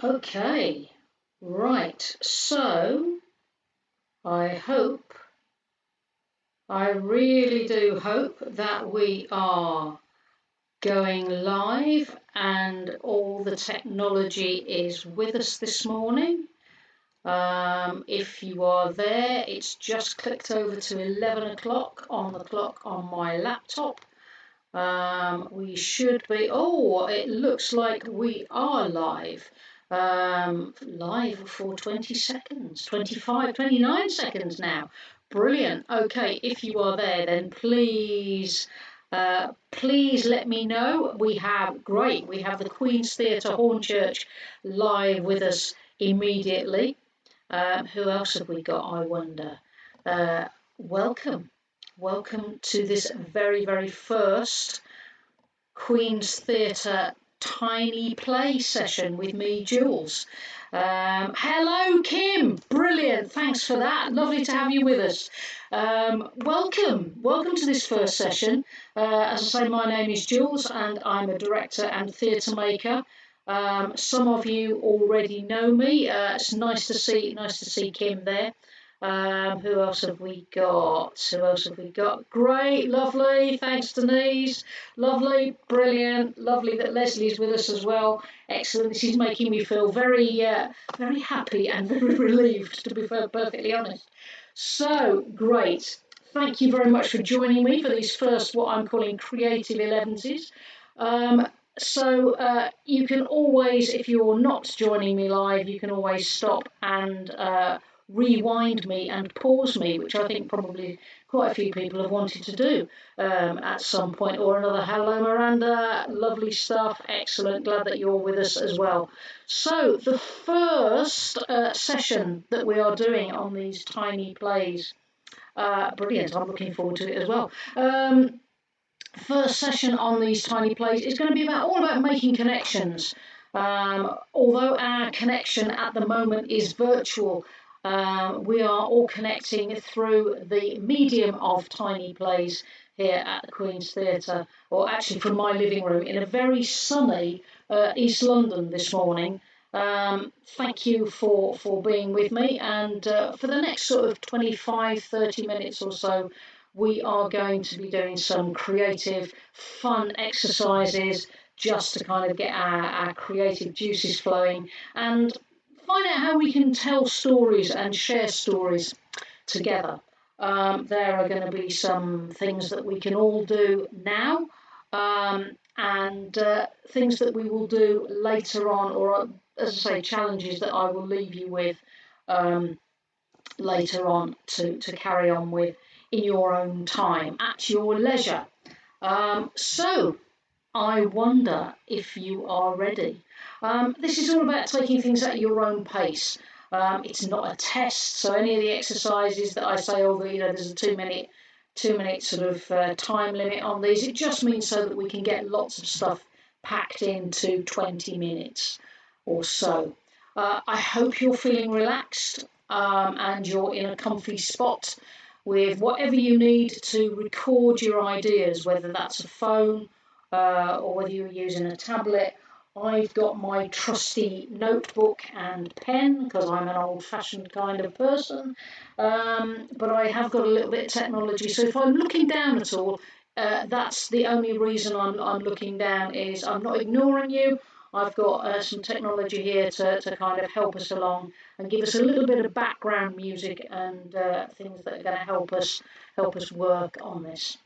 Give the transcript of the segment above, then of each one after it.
Okay, right. So I really do hope that we are going live and all the technology is with us this morning. If you are there, it's just clicked over to 11 o'clock on the clock on my laptop. We should be, it looks like we are live. Live for 20 seconds, 25, 29 seconds now. Brilliant. Okay, if you are there, then please let me know. We have the Queen's Theatre Hornchurch live with us immediately. Who else have we got, I wonder? Welcome. Welcome to this very, very first Queen's Theatre tiny play session with me, Jules. Hello, Kim. Brilliant. Thanks for that. Lovely to have you with us. Welcome to this first session. As I say, my name is Jules and I'm a director and theatre maker. Some of you already know me. It's nice to see Kim there. Who else have we got? Great, lovely. Thanks, Denise. Lovely, brilliant, lovely that Leslie's with us as well. Excellent. This is making me feel very happy and very relieved, to be perfectly honest. So great. Thank you very much for joining me for these first, what I'm calling creative 11s. So you can always, if you're not joining me live, you can always stop and rewind me and pause me, which I think probably quite a few people have wanted to do at some point or another. Hello, Miranda. Lovely stuff. Excellent. Glad that you're with us as well. So the first session that we are doing on these tiny plays, brilliant. I'm looking forward to it as well. First session on these tiny plays is going to be all about making connections. Although our connection at the moment is virtual, we are all connecting through the medium of tiny plays here at the Queen's Theatre, or actually from my living room in a very sunny East London this morning. Thank you for being with me, and for the next sort of 25-30 minutes or so, we are going to be doing some creative, fun exercises just to kind of get our creative juices flowing and find out how we can tell stories and share stories together. There are going to be some things that we can all do now and things that we will do later on, or as I say, challenges that I will leave you with later on to carry on with in your own time, at your leisure. So I wonder if you are ready. This is all about taking things at your own pace. It's not a test, so any of the exercises that I say, there's a 2-minute sort of time limit on these, it just means so that we can get lots of stuff packed into 20 minutes or so. I hope you're feeling relaxed and you're in a comfy spot with whatever you need to record your ideas, whether that's a phone or whether you're using a tablet. I've got my trusty notebook and pen because I'm an old-fashioned kind of person, but I have got a little bit of technology. So if I'm looking down at all, that's the only reason I'm looking down, is I'm not ignoring you. I've got some technology here to kind of help us along and give us a little bit of background music and things that are going to help us work on this.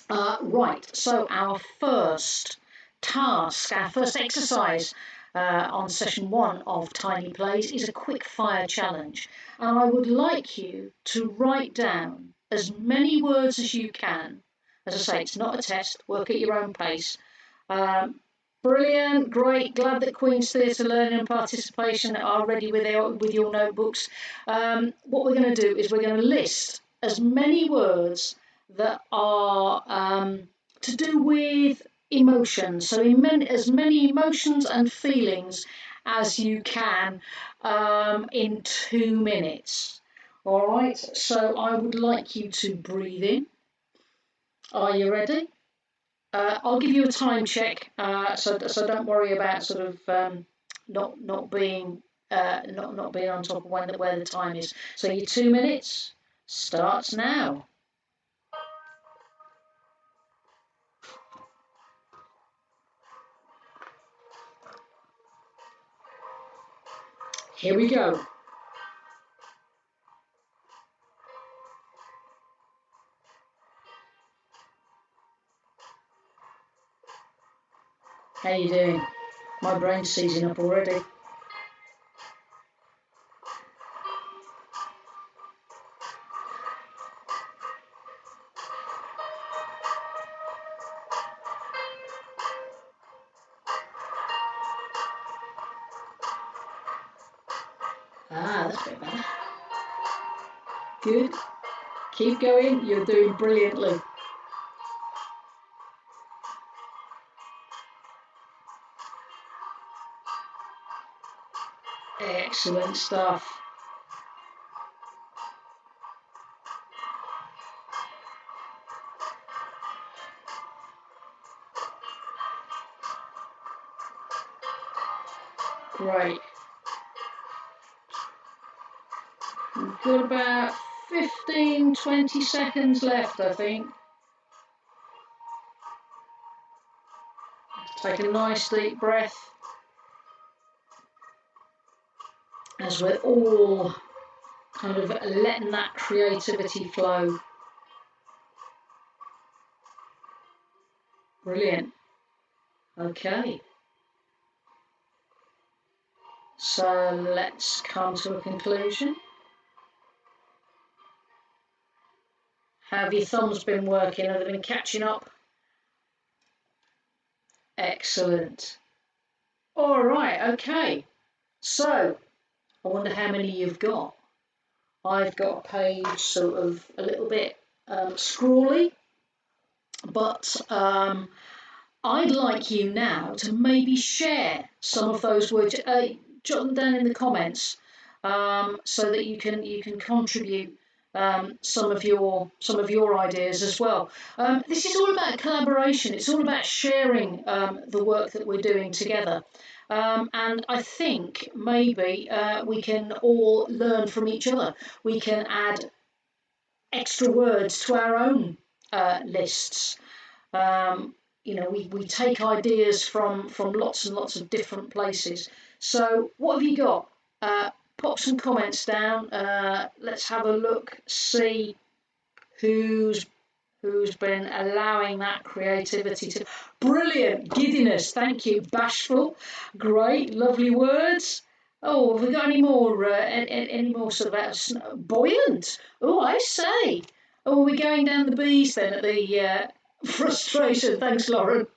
Right, so our first task, our first exercise on session 1 of Tiny Plays is a quick fire challenge. And I would like you to write down as many words as you can. As I say, it's not a test, work at your own pace. Brilliant, great, glad that Queen's Theatre Learning and Participation are ready with your notebooks. What we're going to do is we're going to list as many words that are to do with emotions, so as many emotions and feelings as you can in 2 minutes. All right, so I would like you to breathe in. Are you ready? I'll give you a time check, so don't worry about sort of not being not being on top of where the time is. So your 2 minutes starts now. Here we go. How you doing? My brain's seizing up already. Ah, that's a bit better. Good. Keep going. You're doing brilliantly. Excellent stuff. Great. We've got about 15, 20 seconds left, I think. Take a nice deep breath as we're all kind of letting that creativity flow. Brilliant. Okay. So let's come to a conclusion. How have your thumbs been working? Have they been catching up? Excellent. All right, okay. So I wonder how many you've got. I've got a page sort of a little bit scrawly, but I'd like you now to maybe share some of those words, jot them down in the comments, so that you can contribute some of your ideas as well. This is all about collaboration. It's all about sharing the work that we're doing together. And I think maybe we can all learn from each other. We can add extra words to our own lists. We take ideas from lots and lots of different places. So what have you got? Pop some comments down. Let's have a look, see who's been allowing that creativity to. Brilliant. Giddiness. Thank you. Bashful. Great. Lovely words. Oh, have we got any more? Any more sort of buoyant? Oh, I say. Oh, are we going down the bees then at the frustration? Thanks, Lauren.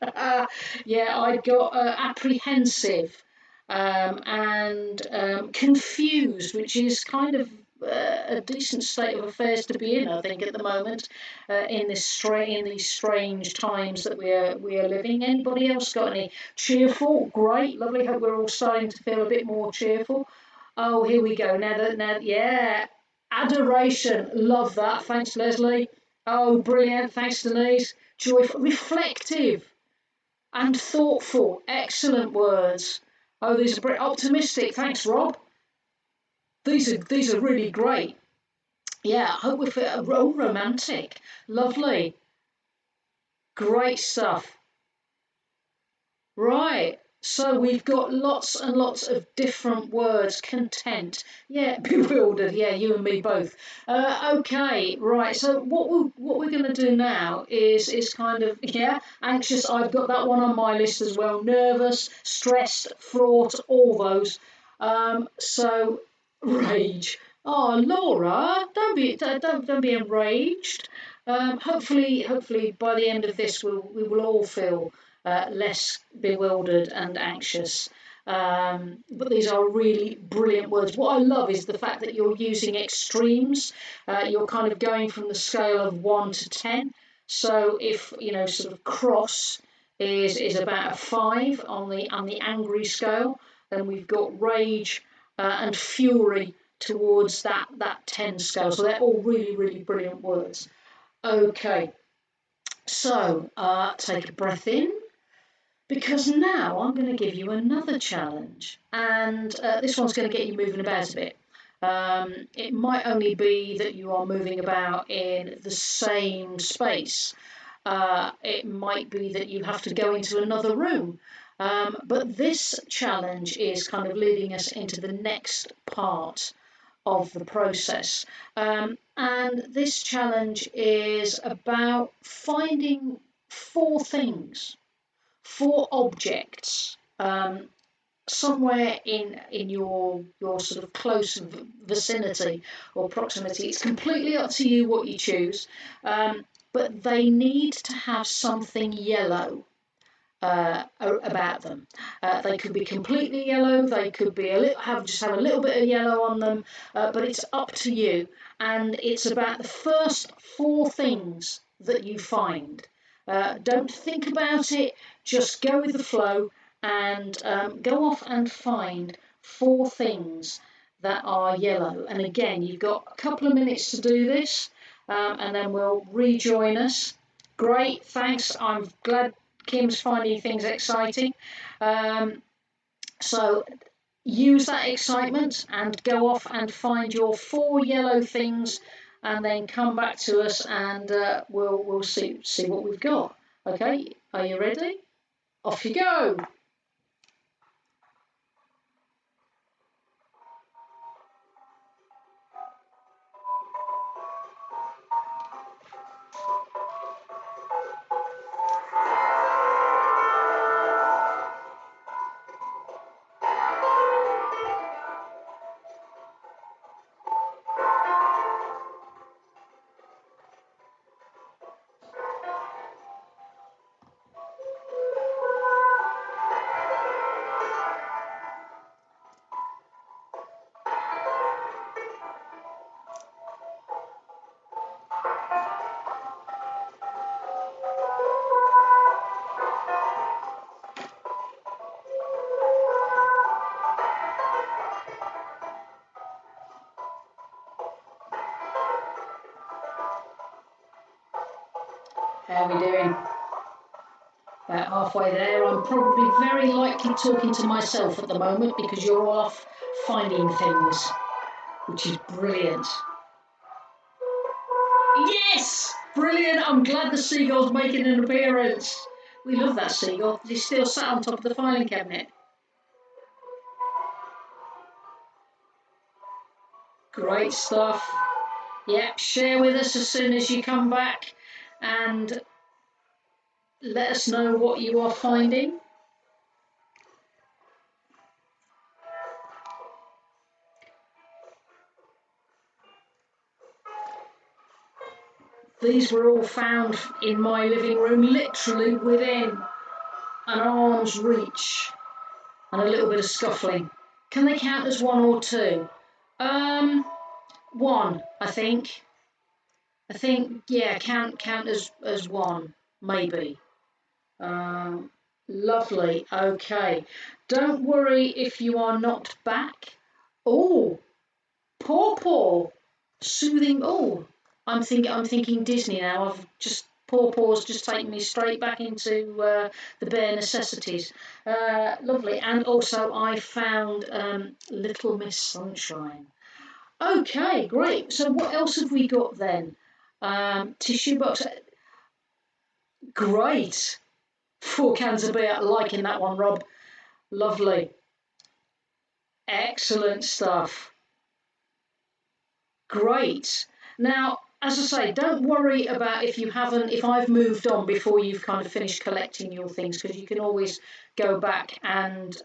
Yeah, I got apprehensive and confused, which is kind of a decent state of affairs to be in, I think, at the moment, in these strange times that we are living. Anybody else got any? Cheerful, great, lovely. Hope we're all starting to feel a bit more cheerful. Oh, here we go. Now, yeah, adoration, love that. Thanks, Leslie. Oh, brilliant. Thanks, Denise. Joyful, reflective, and thoughtful. Excellent words. Oh, these are optimistic. Thanks, Rob. These are really great. Yeah, I hope we feel romantic. Lovely. Great stuff. Right. So we've got lots and lots of different words. Content. Yeah, bewildered. Yeah, you and me both. Okay, right. So what we're going to do now is kind of anxious. I've got that one on my list as well. Nervous, stressed, fraught, all those. So rage. Oh, Laura, don't be enraged. Hopefully by the end of this we will all feel less bewildered and anxious. But these are really brilliant words. What I love is the fact that you're using extremes. You're kind of going from the scale of 1 to 10. So if sort of cross is about a 5 on the angry scale, then we've got rage and fury towards that 10 scale. So they're all really, really brilliant words. Okay, so take a breath in because now I'm going to give you another challenge, and this one's going to get you moving about a bit. It might only be that you are moving about in the same space. It might be that you have to go into another room. But this challenge is kind of leading us into the next part of the process. And this challenge is about finding four things, four objects, somewhere in your sort of close vicinity or proximity. It's completely up to you what you choose, but they need to have something yellow about them. They could be completely yellow, they could be just have a little bit of yellow on them, but it's up to you. And it's about the first four things that you find. Don't think about it, just go with the flow and go off and find four things that are yellow. And again, you've got a couple of minutes to do this, and then we'll rejoin us. Great, thanks. I'm glad Kim's finding things exciting. So use that excitement and go off and find your four yellow things, and then come back to us, and we'll see what we've got. Okay, are you ready? Off you go. How are we doing? About halfway there. I'm probably very likely talking to myself at the moment because you're all off finding things, which is brilliant. Yes! Brilliant! I'm glad the seagull's making an appearance. We love that seagull. He's still sat on top of the filing cabinet. Great stuff. Yep, share with us as soon as you come back and let us know what you are finding. These were all found in my living room, literally within an arm's reach, and a little bit of scuffling. Can they count as one or two? One, I think. Yeah, count as one, maybe. Lovely. Okay. Don't worry if you are not back. Oh, Paw, soothing. Oh, I'm thinking Disney now. Paw's just taken me straight back into the bare necessities. Lovely. And also I found Little Miss Sunshine. Okay, great. So what else have we got then? Tissue box. Great. 4 cans of beer. Liking that one, Rob. Lovely. Excellent stuff. Great. Now, as I say, don't worry about if I've moved on before you've kind of finished collecting your things, because you can always go back and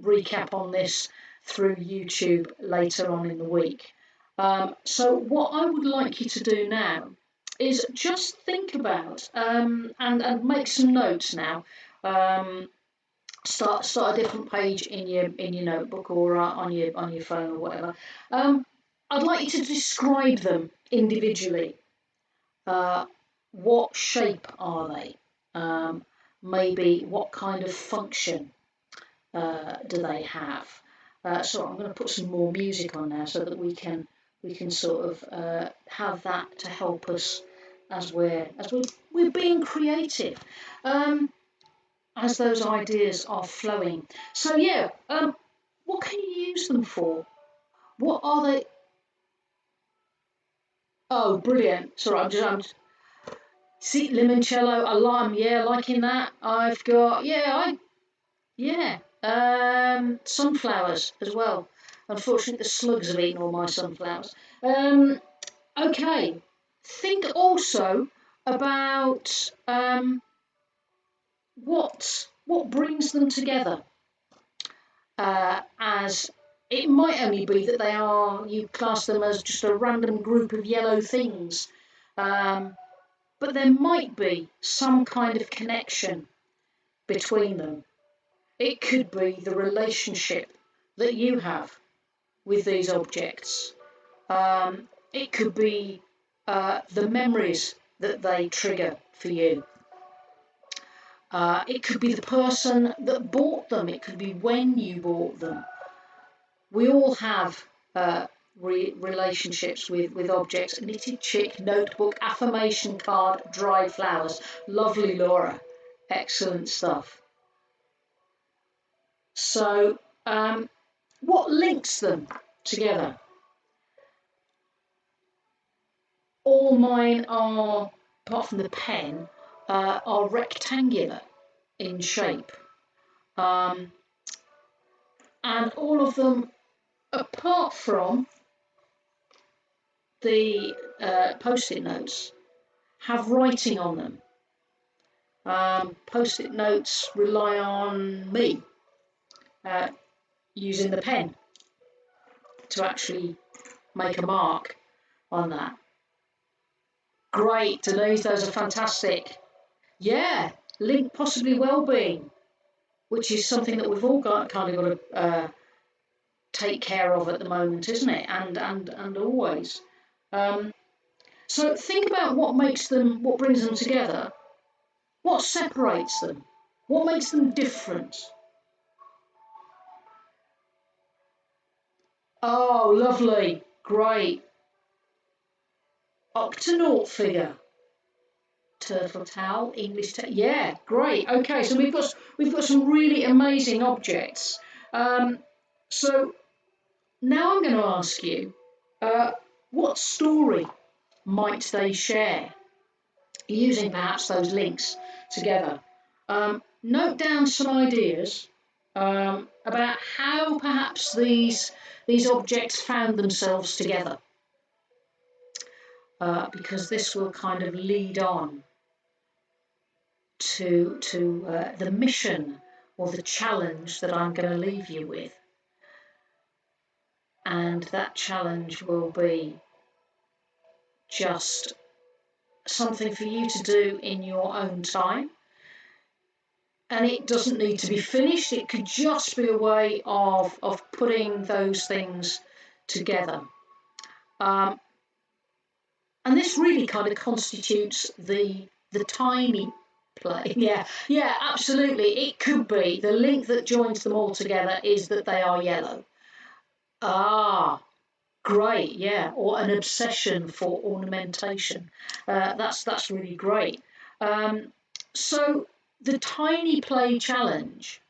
recap on this through YouTube later on in the week. So what I would like you to do now is just think about and make some notes now. Start a different page in your notebook or on your phone or whatever. I'd like you to describe them individually. What shape are they? Maybe what kind of function do they have? So I'm going to put some more music on now so that we can sort of have that to help us as we're being creative. as those ideas are flowing. So yeah, what can you use them for? What are they? Oh, brilliant! Sorry, I'm just see limoncello, a lime. Yeah, liking that. I've got yeah, sunflowers as well. Unfortunately, the slugs have eaten all my sunflowers. Okay, think also about what brings them together. As it might only be that you class them as just a random group of yellow things, um, but there might be some kind of connection between them. It could be the relationship that you have with these objects. It could be the memories that they trigger for you. It could be the person that bought them. It could be when you bought them. We all have relationships with objects. Knitted chick, notebook, affirmation card, dried flowers. Lovely, Laura. Excellent stuff. So, what links them together? All mine are, apart from the pen, are rectangular in shape. And all of them, apart from the post-it notes, have writing on them. Post-it notes rely on me using the pen to actually make a mark on that. Great, Denise, those are fantastic. Yeah, link possibly well-being, which is something that we've all kind of got to take care of at the moment, isn't it? And always. So think about what brings them together, what separates them, what makes them different. Oh, lovely, great. Octonaut figure, turtle towel, English towel. Yeah, great. Okay, so we've got some really amazing objects. So now I'm going to ask you, what story might they share, using perhaps those links together? Note down some ideas about how perhaps these objects found themselves together, because this will kind of lead on to the mission or the challenge that I'm going to leave you with. And that challenge will be just something for you to do in your own time. And it doesn't need to be finished. It could just be a way of putting those things together. And this really kind of constitutes the tiny play. Yeah, absolutely. It could be the link that joins them all together is that they are yellow. Ah, great, yeah, or an obsession for ornamentation. That's really great. So the tiny play challenge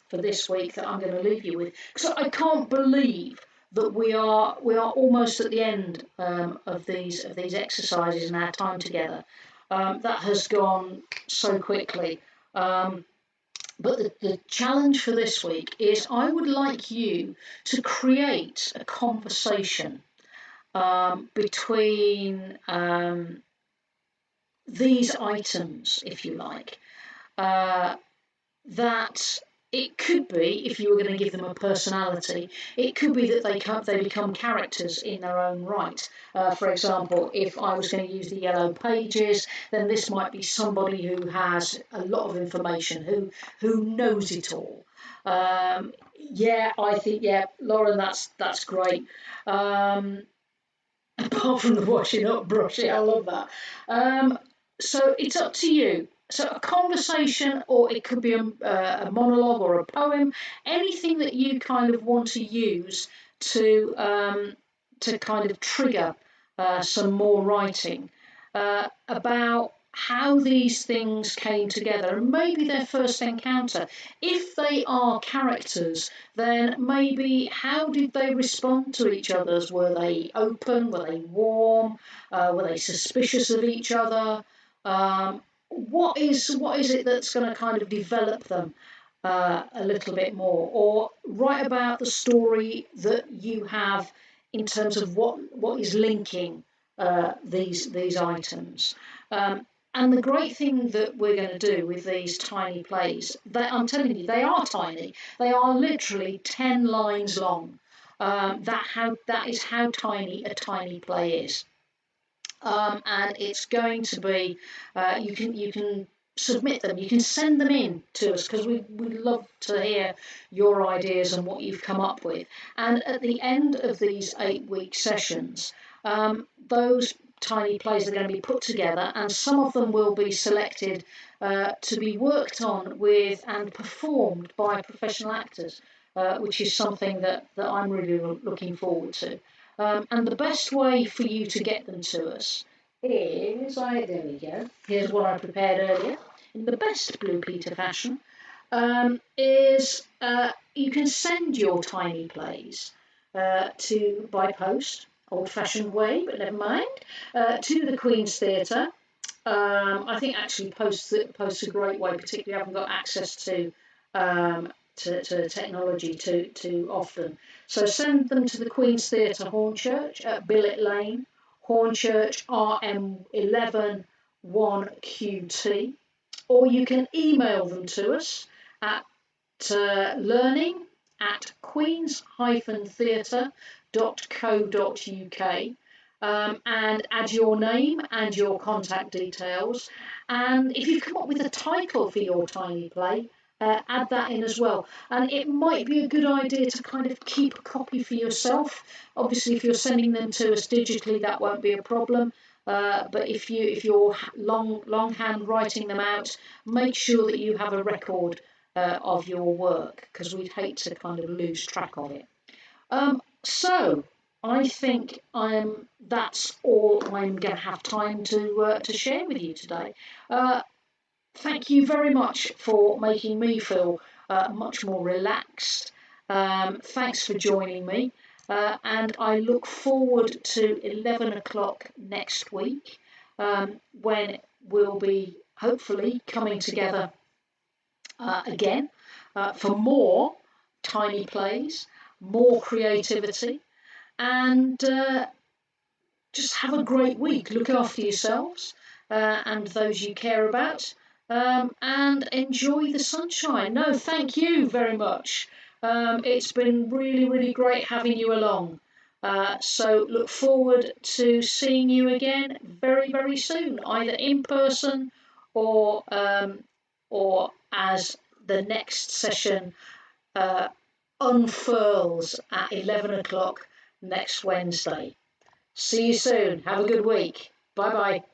for this week that I'm going to leave you with, because I can't believe that we are almost at the end of these exercises and our time together. That has gone so quickly. But the challenge for this week is I would like you to create a conversation between these items, if you like, that it could be, if you were going to give them a personality, it could be that they become characters in their own right. For example, if I was going to use the yellow pages, then this might be somebody who has a lot of information, who knows it all. Yeah, I think, yeah, Lauren, that's great. Apart from the washing up brushing, I love that. So it's up to you. So a conversation, or it could be a monologue or a poem, anything that you kind of want to use to kind of trigger some more writing about how these things came together and maybe their first encounter. If they are characters, then maybe how did they respond to each other's? Were they open? Were they warm? Were they suspicious of each other? What is it that's going to kind of develop them a little bit more, or write about the story that you have in terms of what is linking these items. And the great thing that we're going to do with these tiny plays, I'm telling you, they are tiny. They are literally 10 lines long. That is how tiny a tiny play is. And it's going to be you can submit them, you can send them in to us, because we love to hear your ideas and what you've come up with. And at the end of these 8-week sessions, those tiny plays are going to be put together, and some of them will be selected to be worked on with and performed by professional actors, which is something that I'm really looking forward to. And the best way for you to get them to us is, there we go, here's what I prepared earlier, in the best Blue Peter fashion, is you can send your tiny plays by post, old-fashioned way, but never mind, to the Queen's Theatre. I think actually post's a great way, particularly if you haven't got access to technology too often. So send them to the Queen's Theatre, Hornchurch, at Billet Lane, Hornchurch, RM11 1QT, or you can email them to us at learning@queens-theatre.co.uk, and add your name and your contact details. And if you've come up with a title for your tiny play, add that in as well. And it might be a good idea to kind of keep a copy for yourself. Obviously, if you're sending them to us digitally, that won't be a problem. But if you're longhand writing them out, make sure that you have a record of your work, because we'd hate to kind of lose track of it. So I think that's all I'm going to have time to share with you today. Thank you very much for making me feel much more relaxed. Thanks for joining me, and I look forward to 11 o'clock next week, when we'll be hopefully coming together again for more tiny plays, more creativity, and just have a great week. Look after yourselves and those you care about, and enjoy the sunshine. No, thank you very much. It's been really, really great having you along. So look forward to seeing you again very, very soon, either in person or as the next session unfurls at 11 o'clock next Wednesday. See you soon. Have a good week. Bye bye.